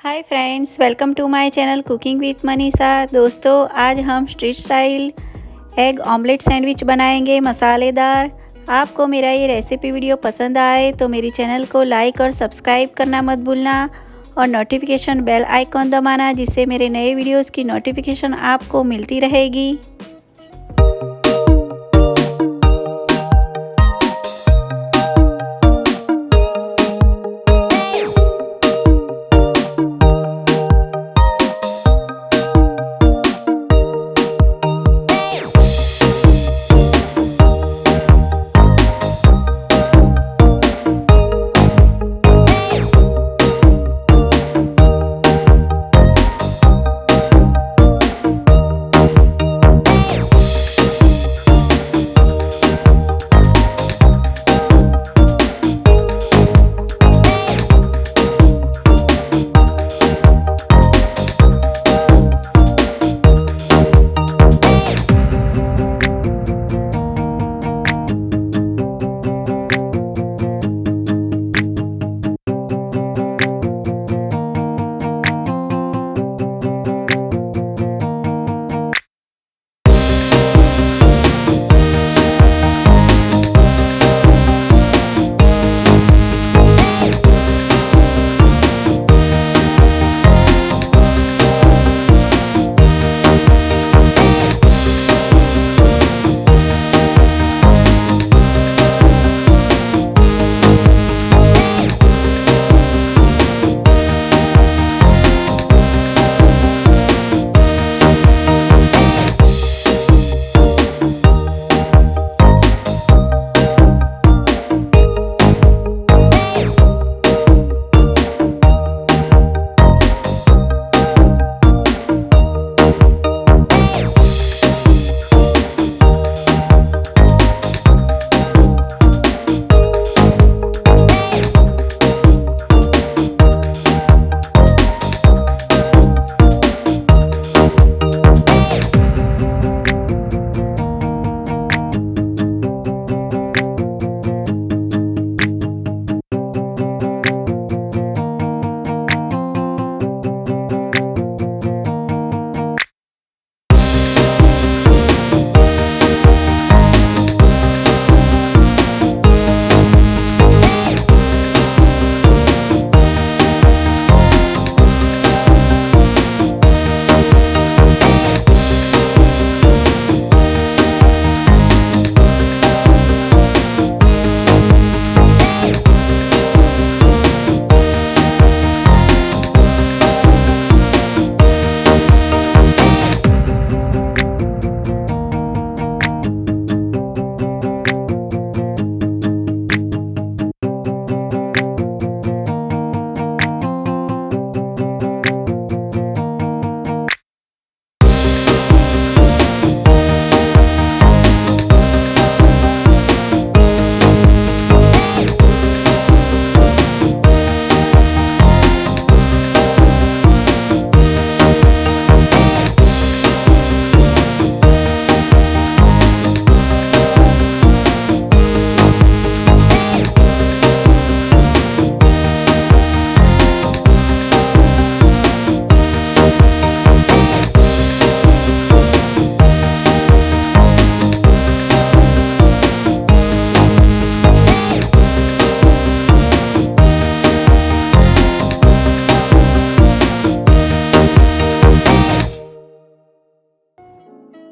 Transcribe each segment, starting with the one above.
Hi friends, welcome to my channel cooking with Manisha. दोस्तों, आज हम street style egg omelette sandwich बनाएंगे मसालेदार। आपको मेरा ये रेसिपी वीडियो पसंद आए तो मेरी चैनल को लाइक और सब्सक्राइब करना मत भूलना और नोटिफिकेशन बेल आइकॉन दबाना, जिससे मेरे नए वीडियोस की नोटिफिकेशन आपको मिलती रहेगी।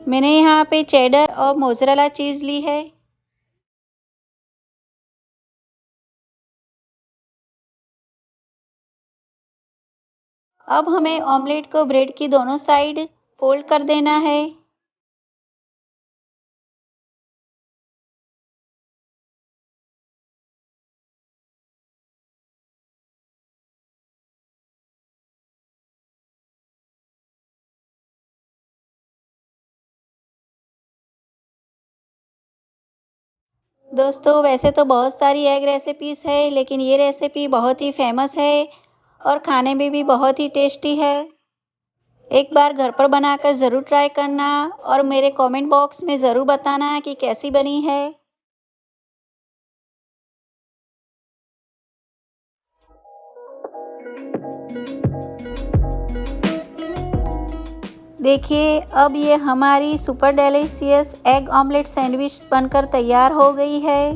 मैंने यहाँ पे चेडर और मोज़रेला चीज़ ली है। अब हमें ऑमलेट को ब्रेड की दोनों साइड फोल्ड कर देना है। दोस्तों, वैसे तो बहुत सारी एग रेसिपीज़ है, लेकिन ये रेसिपी बहुत ही फेमस है और खाने में भी बहुत ही टेस्टी है। एक बार घर पर बनाकर ज़रूर ट्राई करना और मेरे कमेंट बॉक्स में ज़रूर बताना कि कैसी बनी है। देखिए अब ये हमारी super delicious egg omelette sandwich बनकर तैयार हो गई है।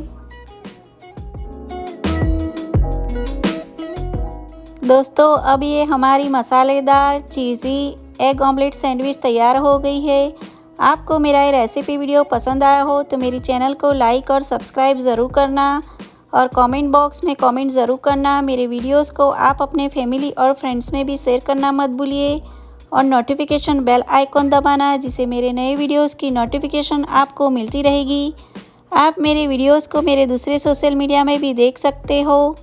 दोस्तों अब ये हमारी मसालेदार चीज़ी एग ऑमलेट सैंडविच तैयार हो गई है। आपको मेरा ये रेसिपी वीडियो पसंद आया हो तो मेरी चैनल को लाइक और सब्सक्राइब ज़रूर करना और कमेंट बॉक्स में कमेंट ज़रूर करना। मेरे वीडियोस को आप अपने फैमिली और फ्रेंड्स में भी शेयर करना मत भूलिए और नोटिफिकेशन बेल आइकॉन दबाना, जिससे मेरे नए वीडियोस की नोटिफिकेशन आपको मिलती रहेगी। आप मेरे वीडियोस को मेरे दूसरे सोशल मीडिया में भी देख सकते हो।